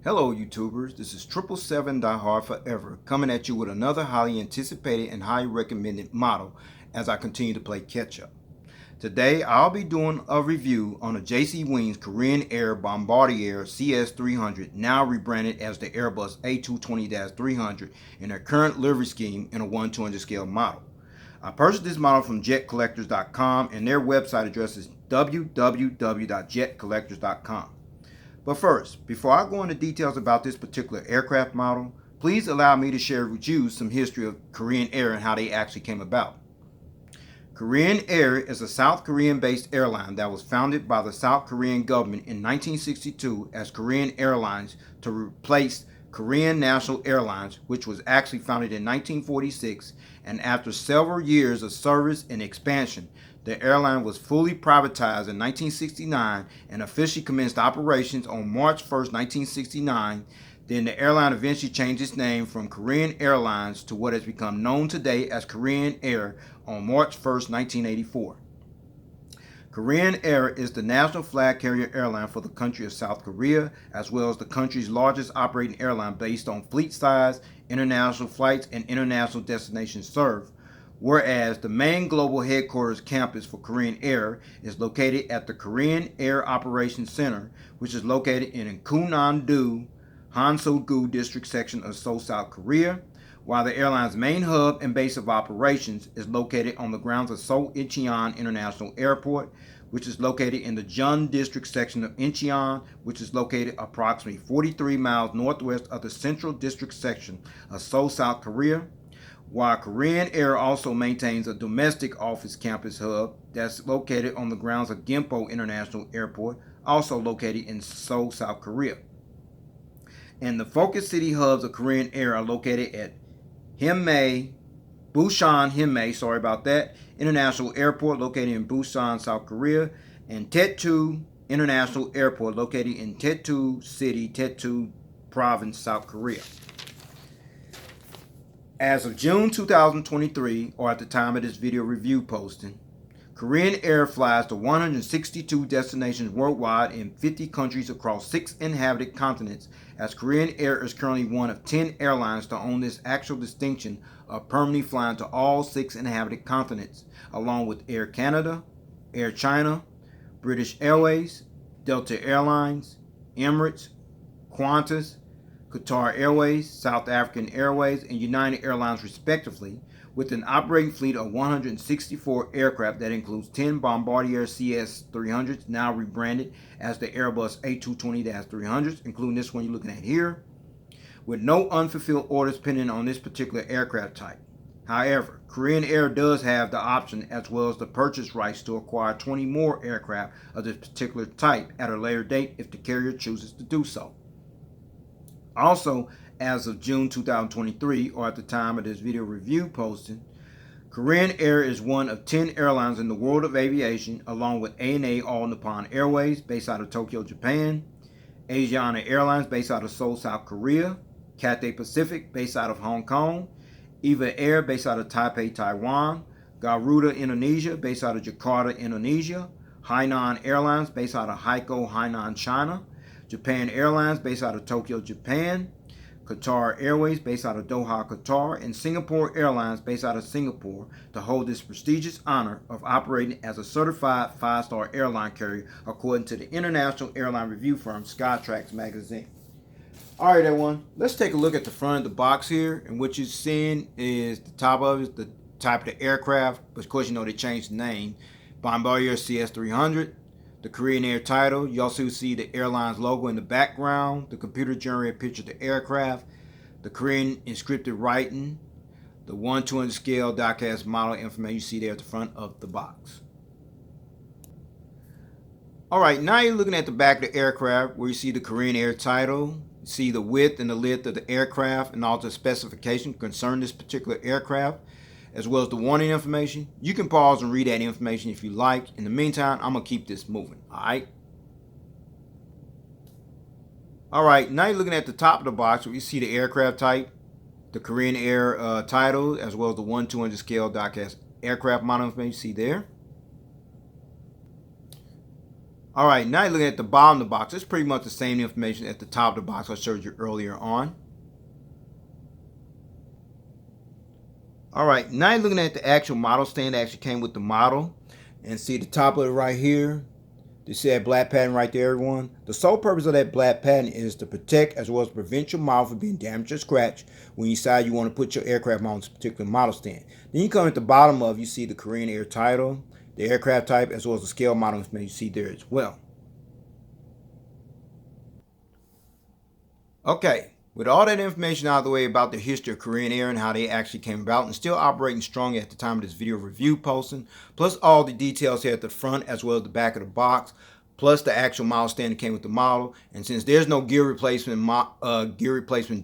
Hello YouTubers, this is 777 Die Hard Forever coming at you with another highly anticipated and highly recommended model as I continue to play catch up. Today I'll be doing a review on a JC Wings Korean Air Bombardier CS300, now rebranded as the Airbus A220-300 in their current livery scheme in a 1/200 scale model. I purchased this model from jetcollectors.com and their website address is www.jetcollectors.com. But first, before I go into details about this particular aircraft model, please allow me to share with you some history of Korean Air and how they actually came about. Korean Air is a South Korean-based airline that was founded by the South Korean government in 1962 as Korean Airlines to replace Korean National Airlines, which was actually founded in 1946, and after several years of service and expansion, the airline was fully privatized in 1969 and officially commenced operations on March 1st, 1969. Then the airline eventually changed its name from Korean Airlines to what has become known today as Korean Air on March 1st, 1984. Korean Air is the national flag carrier airline for the country of South Korea, as well as the country's largest operating airline based on fleet size, international flights, and international destinations served. Whereas the main global headquarters campus for Korean Air is located at the Korean Air Operations Center, which is located in Kunnan-do, Hanseol-gu district section of Seoul, South Korea, while the airline's main hub and base of operations is located on the grounds of Seoul Incheon International Airport, which is located in the Jeon district section of Incheon, which is located approximately 43 miles northwest of the Central District section of Seoul, South Korea. While Korean Air also maintains a domestic office campus hub that's located on the grounds of Gimpo International Airport, also located in Seoul, South Korea. And the focus city hubs of Korean Air are located at Busan International Airport, located in Busan, South Korea, and Taegeuk International Airport, located in Taegeuk City, Taegeuk Province, South Korea. As of June 2023, or at the time of this video review posting, Korean Air flies to 162 destinations worldwide in 50 countries across 6 inhabited continents, as Korean Air is currently one of 10 airlines to own this actual distinction of permanently flying to all 6 inhabited continents, along with Air Canada, Air China, British Airways, Delta Airlines, Emirates, Qantas, Qatar Airways, South African Airways, and United Airlines respectively, with an operating fleet of 164 aircraft that includes 10 Bombardier CS300s, now rebranded as the Airbus A220-300s, including this one you're looking at here, with no unfulfilled orders pending on this particular aircraft type. However, Korean Air does have the option as well as the purchase rights to acquire 20 more aircraft of this particular type at a later date if the carrier chooses to do so. Also, as of June 2023, or at the time of this video review posting, Korean Air is one of 10 airlines in the world of aviation, along with ANA All Nippon Airways, based out of Tokyo, Japan, Asiana Airlines, based out of Seoul, South Korea, Cathay Pacific, based out of Hong Kong, EVA Air, based out of Taipei, Taiwan, Garuda Indonesia, based out of Jakarta, Indonesia, Hainan Airlines, based out of Haikou, Hainan, China, Japan Airlines, based out of Tokyo, Japan, Qatar Airways, based out of Doha, Qatar, and Singapore Airlines, based out of Singapore, to hold this prestigious honor of operating as a certified 5-star airline carrier, according to the international airline review firm Skytrax magazine. All right, everyone, let's take a look at the front of the box here, and what you're seeing is the top of it, the type of the aircraft, but of course you know they changed the name, Bombardier CS300. The Korean Air title. You also see the airline's logo in the background, the computer-generated picture of the aircraft, the Korean inscripted writing, the 1/200 scale die-cast model information you see there at the front of the box. Alright, now you're looking at the back of the aircraft where you see the Korean Air title, you see the width and the length of the aircraft and all the specifications concerning this particular aircraft, as well as the warning information. You can pause and read that information if you like. In the meantime, I'm going to keep this moving. Alright, now you're looking at the top of the box where you see the aircraft type, the Korean Air title, as well as the 1/200 scale die-cast aircraft model information you see there. All right, now you're looking at the bottom of the box. It's pretty much the same information at the top of the box I showed you earlier on. All right, now you're looking at the actual model stand that actually came with the model. And see the top of it right here. You see that black pattern right there, everyone? The sole purpose of that black pattern is to protect as well as prevent your model from being damaged or scratched when you decide you want to put your aircraft on this particular model stand. Then you come at the bottom of, you see the Korean Air title, the aircraft type, as well as the scale model information you see there as well. Okay, with all that information out of the way about the history of Korean Air and how they actually came about and still operating strong at the time of this video review posting, plus all the details here at the front as well as the back of the box, plus the actual model stand that came with the model. And since there's no gear replacement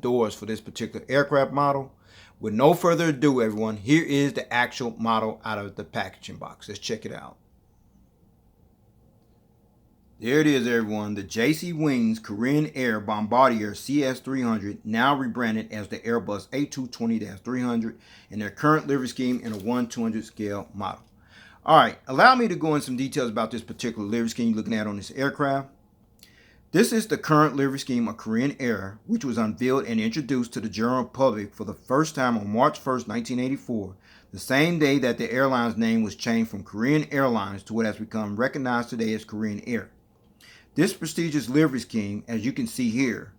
doors for this particular aircraft model, with no further ado, everyone, here is the actual model out of the packaging box. Let's check it out. There it is, everyone. The JC Wings Korean Air Bombardier CS300, now rebranded as the Airbus A220-300 in their current livery scheme in a 1/200 scale model. All right, allow me to go into some details about this particular livery scheme you're looking at on this aircraft. This is the current livery scheme of Korean Air, which was unveiled and introduced to the general public for the first time on March 1st, 1984, the same day that the airline's name was changed from Korean Airlines to what has become recognized today as Korean Air. This prestigious livery scheme, as you can see here,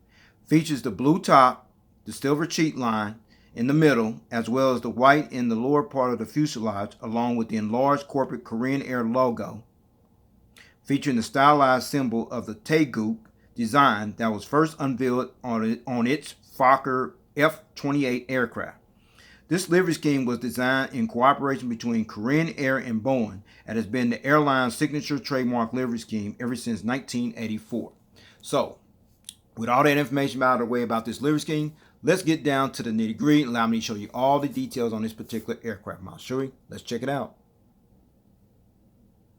features the blue top, the silver cheatline in the middle, as well as the white in the lower part of the fuselage, along with the enlarged corporate Korean Air logo, featuring the stylized symbol of the Taegeuk design that was first unveiled on its Fokker F-28 aircraft. This livery scheme was designed in cooperation between Korean Air and Boeing and has been the airline's signature trademark livery scheme ever since 1984. So, with all that information out of the way about this livery scheme, let's get down to the nitty-gritty and allow me to show you all the details on this particular aircraft model. Shall we? Let's check it out.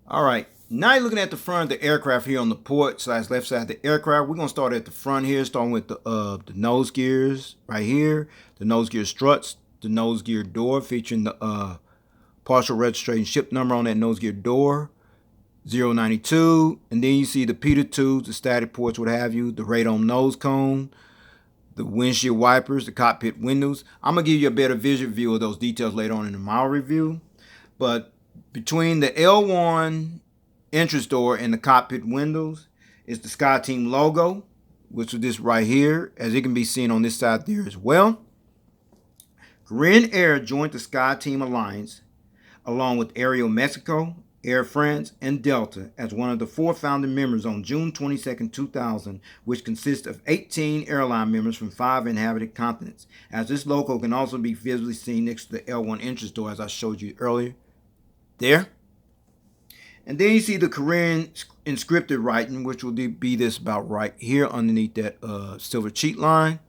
All right, now you're looking at the front of the aircraft here on the port/left side of the aircraft. We're going to start at the front here, starting with the nose gears right here, the nose gear struts, the nose gear door featuring the partial registration ship number on that nose gear door, 092, and then you see the pitot tubes, the static ports, what have you, the radome nose cone, the windshield wipers, the cockpit windows. I'm going to give you a better visual view of those details later on in the model review. But between the L1 entrance door and the cockpit windows is the SkyTeam logo, which is this right here, as it can be seen on this side there as well. Korean Air joined the SkyTeam Alliance along with Aero Mexico, Air France, and Delta as one of the 4 founding members on June 22, 2000, which consists of 18 airline members from 5 inhabited continents, as this logo can also be visually seen next to the L1 entrance door as I showed you earlier. There. And then you see the Korean inscripted writing, which will be this about right here underneath that silver cheat line.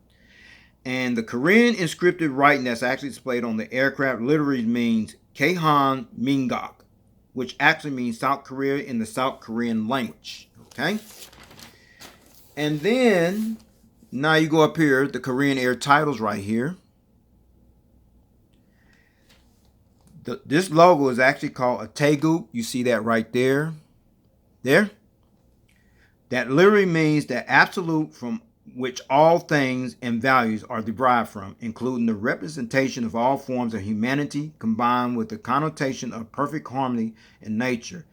And the Korean inscripted writing that's actually displayed on the aircraft literally means Kaehan Mingok, which actually means South Korea in the South Korean language. Okay? And then, now you go up here, the Korean Air titles right here. This logo is actually called a Taegeuk. You see that right there. There. That literally means the absolute from which all things and values are derived from, including the representation of all forms of humanity combined with the connotation of perfect harmony in nature.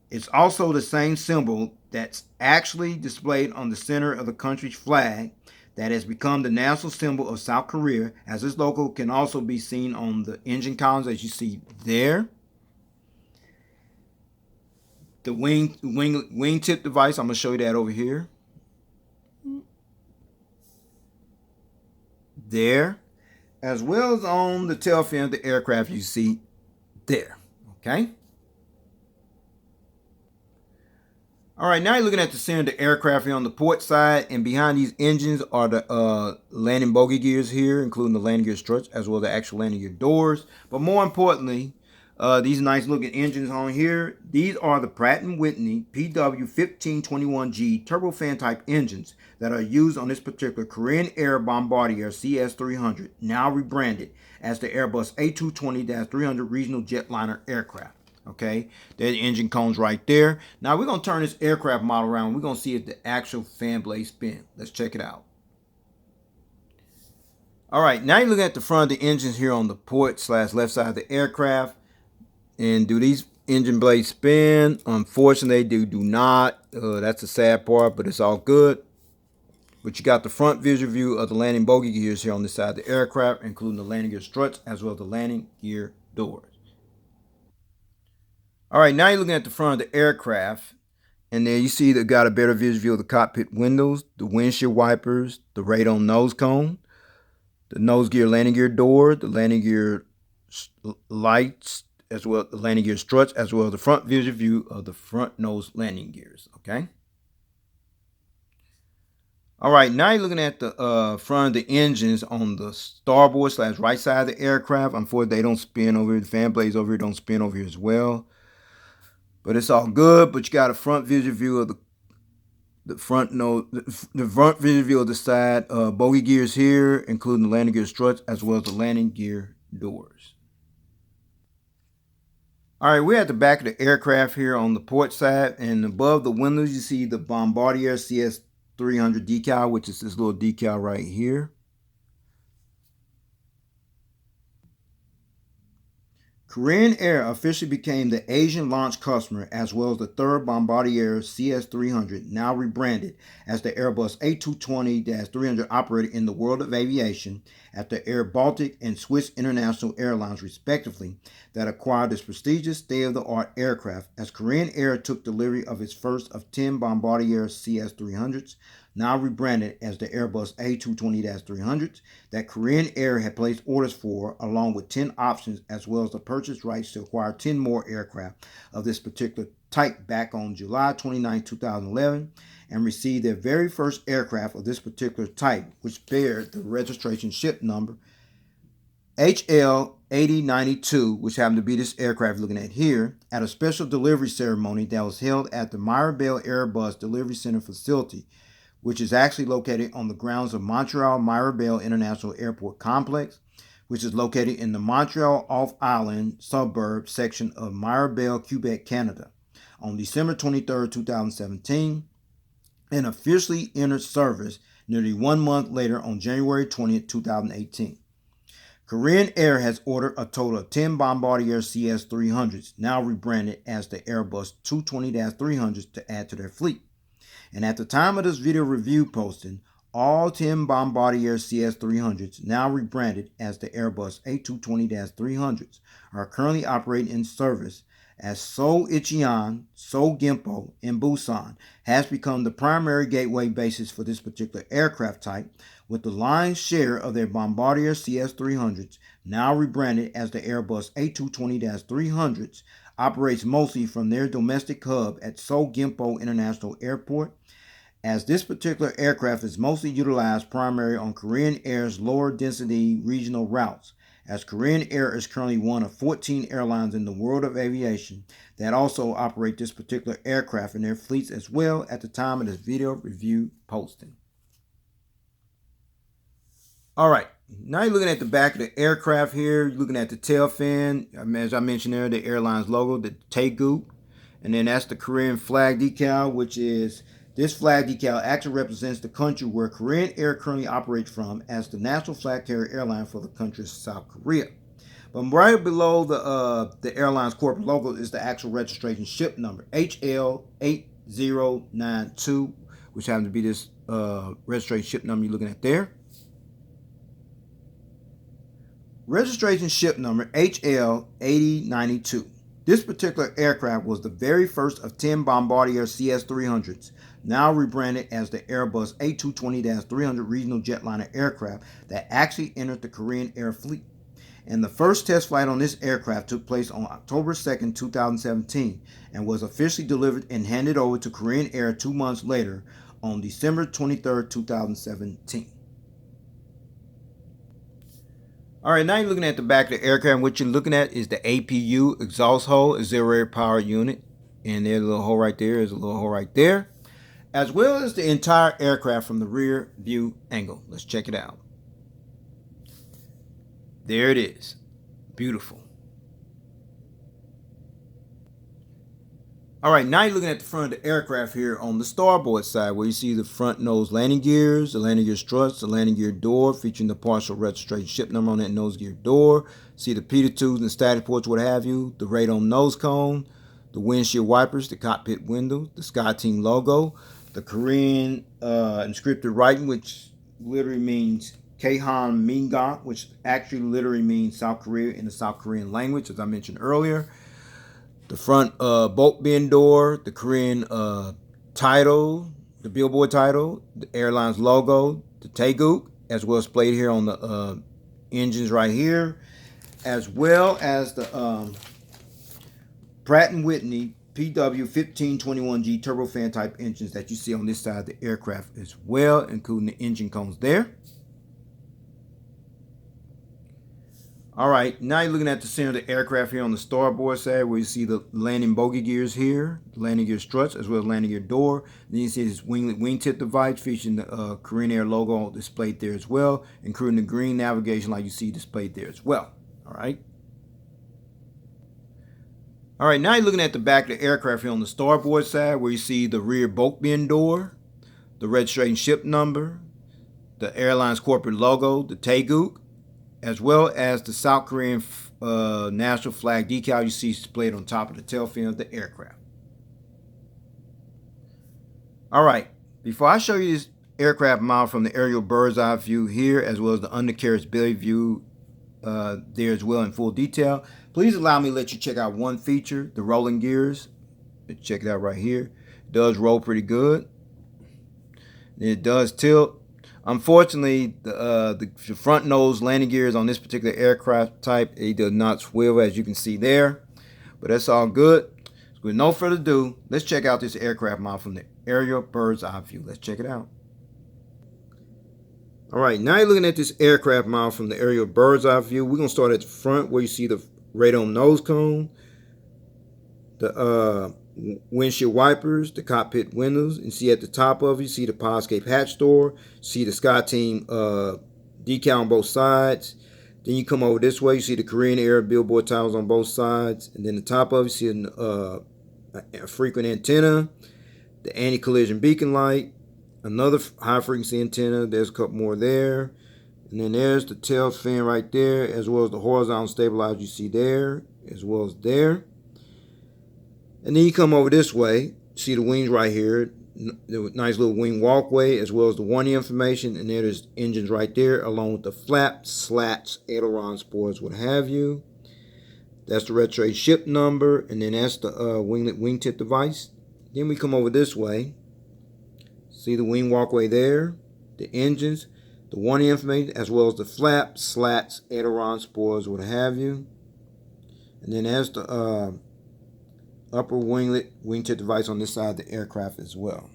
It's also the same symbol that's actually displayed on the center of the country's flag that has become the national symbol of South Korea, as this logo can also be seen on the engine columns as you see there. The wingtip device, I'm going to show you that over here. There, as well as on the tail fin of the aircraft you see there. Okay. All right, now you're looking at the center of the aircraft here on the port side, and behind these engines are the landing bogey gears here, including the landing gear struts as well as the actual landing gear doors. But more importantly, these nice looking engines on here, these are the Pratt & Whitney PW1521G turbofan type engines that are used on this particular Korean Air Bombardier CS300, now rebranded as the Airbus A220-300 regional jetliner aircraft. Okay, there's the engine cones right there. Now we're going to turn this aircraft model around. We're going to see if the actual fan blades spin. Let's check it out. All right, now you're looking at the front of the engines here on the port/left side of the aircraft. And do these engine blades spin? Unfortunately, they do not. That's the sad part, but it's all good. But you got the front visual view of the landing bogey gears here on this side of the aircraft, including the landing gear struts as well as the landing gear doors. All right, now you're looking at the front of the aircraft, and there you see they got a better visual view of the cockpit windows, the windshield wipers, the radon nose cone, the nose gear landing gear door, the landing gear lights, as well as the landing gear struts, as well as the front visual view of the front nose landing gears. Okay. All right, now you're looking at the front of the engines on the starboard/right side of the aircraft. Unfortunately, they don't spin over here. The fan blades over here don't spin over here as well. But it's all good. But you got a front visual view of the front nose, the front visual view of the side bogey gears here, including the landing gear struts as well as the landing gear doors. All right, we're at the back of the aircraft here on the port side, and above the windows you see the Bombardier CS300 decal, which is this little decal right here. Korean Air officially became the Asian launch customer as well as the third Bombardier CS300, now rebranded as the Airbus A220-300 operator in the world of aviation after Air Baltic and Swiss International Airlines respectively that acquired this prestigious state-of-the-art aircraft as Korean Air took delivery of its first of 10 Bombardier CS300s, now rebranded as the Airbus A220-300s, that Korean Air had placed orders for, along with 10 options as well as the purchase rights to acquire 10 more aircraft of this particular type back on July 29, 2011, and received their very first aircraft of this particular type, which bears the registration ship number HL8092, which happened to be this aircraft looking at here, at a special delivery ceremony that was held at the Mirabel Airbus Delivery Center facility, which is actually located on the grounds of Montreal Mirabel International Airport Complex, which is located in the Montreal off-island suburb section of Mirabel, Quebec, Canada, on December 23, 2017, and officially entered service nearly 1 month later on January 20, 2018. Korean Air has ordered a total of 10 Bombardier CS300s, now rebranded as the Airbus 220-300s, to add to their fleet. And at the time of this video review posting, all 10 Bombardier CS300s, now rebranded as the Airbus A220-300s, are currently operating in service as Seoul Incheon, Seoul Gimpo, and Busan has become the primary gateway basis for this particular aircraft type, with the lion's share of their Bombardier CS300s, now rebranded as the Airbus A220-300s, operates mostly from their domestic hub at Seoul Gimpo International Airport, as this particular aircraft is mostly utilized primarily on Korean Air's lower density regional routes, as Korean Air is currently one of 14 airlines in the world of aviation that also operate this particular aircraft in their fleets as well at the time of this video review posting. All right, now you're looking at the back of the aircraft here. You're looking at the tail fin, as I mentioned there, the airline's logo, the Taegeuk, and then that's the Korean flag decal, which is this flag decal actually represents the country where Korean Air currently operates from as the national flag carrier airline for the country of South Korea. But right below the airline's corporate logo is the actual registration ship number, HL8092, which happens to be this registration ship number you're looking at there. Registration ship number HL8092. This particular aircraft was the very first of 10 Bombardier CS300s, now rebranded as the Airbus A220-300 regional jetliner aircraft that actually entered the Korean Air fleet. And the first test flight on this aircraft took place on October 2nd, 2017, and was officially delivered and handed over to Korean Air 2 months later on December 23rd, 2017. All right, now you're looking at the back of the aircraft. What you're looking at is the APU, exhaust hole, auxiliary power unit. And there's a little hole right there. There's a little hole right there. As well as the entire aircraft from the rear view angle. Let's check it out. There it is. Beautiful. All right, now you're looking at the front of the aircraft here on the starboard side, where you see the front nose landing gears, the landing gear struts, the landing gear door featuring the partial registration ship number on that nose gear door. See the pitot tubes and static ports, what have you, the radome nose cone, the windshield wipers, the cockpit window, the SkyTeam logo, the Korean inscripted writing, which literally means Kehan Mingang, which actually literally means South Korea in the South Korean language, as I mentioned earlier. The front bolt bin door, the Korean title, the billboard title, the airline's logo, the Taegeuk, as well as displayed here on the engines right here, as well as the Pratt & Whitney PW1521G turbofan type engines that you see on this side of the aircraft as well, including the engine cones there. All right, now you're looking at the center of the aircraft here on the starboard side, where you see the landing bogey gears here, the landing gear struts, as well as landing gear door. Then you see this wingtip device featuring the Korean Air logo displayed there as well, including the green navigation light you see displayed there as well. All right. All right, now you're looking at the back of the aircraft here on the starboard side, where you see the rear bulk bin door, the registration ship number, the airline's corporate logo, the Taegeuk, as well as the South Korean national flag decal you see displayed on top of the tail fin of the aircraft. All right, before I show you this aircraft model from the aerial bird's eye view here, as well as the undercarriage belly view there as well in full detail, please allow me to let you check out one feature, the rolling gears. Check it out right here. It does roll pretty good. It does tilt. Unfortunately, the front nose landing gears on this particular aircraft type, it does not swivel, as you can see there. But that's all good. So with no further ado, let's check out this aircraft model from the aerial bird's eye view. Let's check it out. All right, now you're looking at this aircraft model from the aerial bird's eye view. We're going to start at the front, where you see the radome nose cone, the windshield wipers, the cockpit windows, and see at the top of it, you see the Podscape hatch door, see the SkyTeam decal on both sides. Then you come over this way, you see the Korean Air billboard titles on both sides, and then the top of it, you see a frequent antenna, the anti-collision beacon light, another high frequency antenna. There's a couple more there, and then there's the tail fin right there, as well as the horizontal stabilizer you see there, as well as there. And then you come over this way, see the wings right here, the nice little wing walkway, as well as the warning information, and there's engines right there, along with the flaps, slats, aileron spoilers, what have you. That's the registration ship number, and then that's the wingtip device. Then we come over this way, see the wing walkway there, the engines, the warning information, as well as the flaps, slats, aileron spoilers, what have you. And then there's the upper wingtip device on this side of the aircraft as well.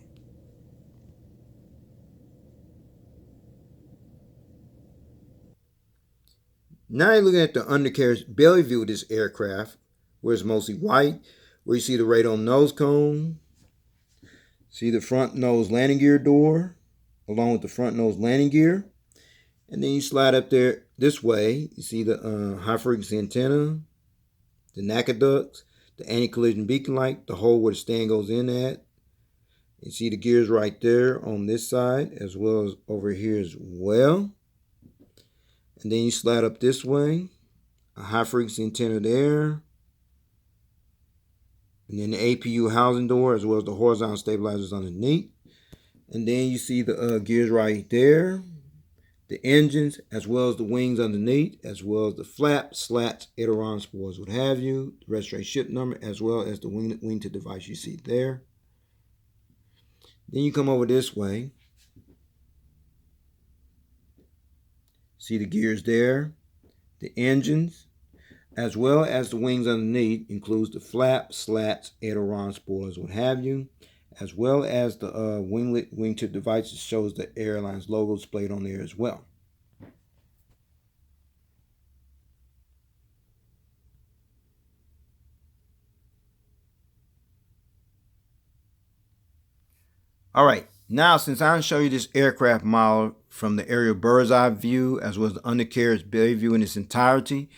Now you're looking at the undercarriage belly view of this aircraft, where it's mostly white, where you see the radome nose cone, see the front nose landing gear door, along with the front nose landing gear. And then you slide up there this way, you see the high frequency antenna, the NACA ducts, the anti-collision beacon light, the hole where the stand goes in at. You see the gears right there on this side, as well as over here as well. And then you slide up this way, a high frequency antenna there, and then the APU housing door, as well as the horizontal stabilizers underneath. And then you see the gears right there, the engines, as well as the wings underneath, as well as the flaps, slats, aileron spoilers, what have you, the registration ship number, as well as the wingtip device you see there. Then you come over this way, see the gears there, the engines, as well as the wings underneath, includes the flaps, slats, aileron spoilers, what have you, as well as the wingtip device that shows the airline's logo displayed on there as well. All right, now since I'm showing you this aircraft model from the aerial bird's eye view, as well as the undercarriage belly view in its entirety,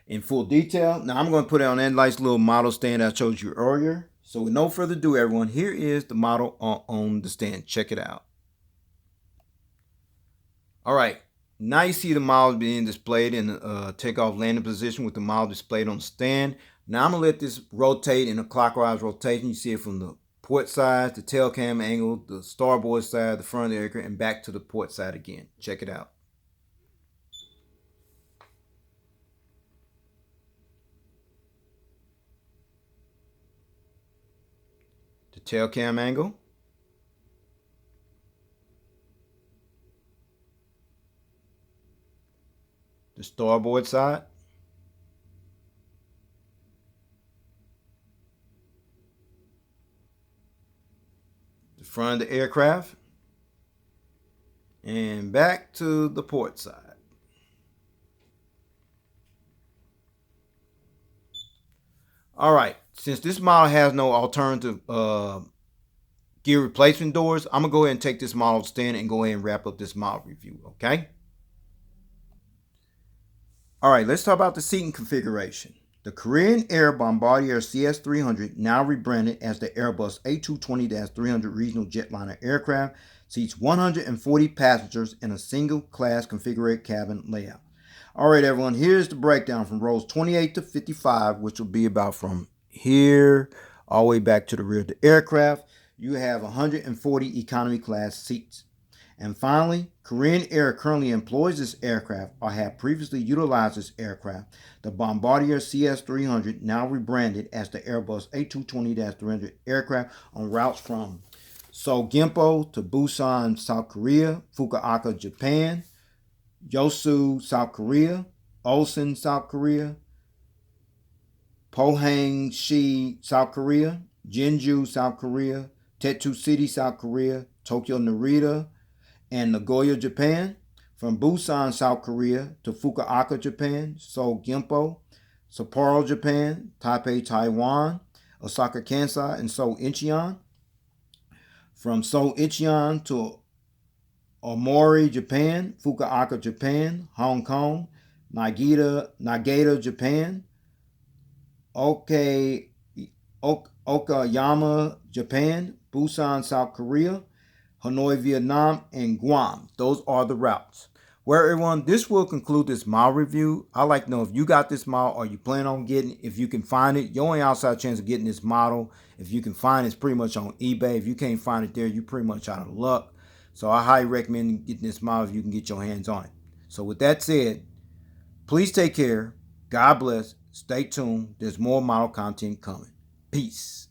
in full detail, now I'm going to put it on that nice little model stand I showed you earlier. So with no further ado, everyone, here is the model on the stand. Check it out. All right, now you see the model being displayed in takeoff landing position with the model displayed on the stand. Now I'm gonna let this rotate in a clockwise rotation. You see it from the port side, the tail cam angle, the starboard side, the front of the aircraft, and back to the port side again. Check it out. The tail cam angle. The starboard side. The front of the aircraft. And back to the port side. All right, since this model has no alternative gear replacement doors, I'm gonna go ahead and take this model stand and go ahead and wrap up this model review, okay? All right, let's talk about the seating configuration. The Korean Air Bombardier CS300, now rebranded as the Airbus A220-300 regional jetliner aircraft, seats 140 passengers in a single-class configured cabin layout. All right, everyone, here's the breakdown from rows 28 to 55, which will be about from here all the way back to the rear of the aircraft. You have 140 economy class seats. And finally, Korean Air currently employs this aircraft or have previously utilized this aircraft, the Bombardier CS300, now rebranded as the Airbus A220-300 aircraft, on routes from Seoul Gimpo to Busan, South Korea, Fukuoka, Japan, Yosu, South Korea, Ulsan, South Korea, Pohang-si, South Korea, Jeonju, South Korea, Tetsu City, South Korea, Tokyo Narita, and Nagoya, Japan. From Busan, South Korea to Fukuoka, Japan, Seoul Gimpo, Sapporo, Japan, Taipei, Taiwan, Osaka, Kansai, and Seoul Incheon. From Seoul Incheon to Omori, Japan, Fukuoka, Japan, Hong Kong, Nagata, Japan, Okayama, Japan, Busan, South Korea, Hanoi, Vietnam, and Guam. Those are the routes. Well, everyone, this will conclude this model review. I'd like to know if you got this model or you plan on getting it. If you can find it, your only outside chance of getting this model, if you can find it, it's pretty much on eBay. If you can't find it there, you're pretty much out of luck. So I highly recommend getting this model if you can get your hands on it. So with that said, please take care. God bless. Stay tuned. There's more model content coming. Peace.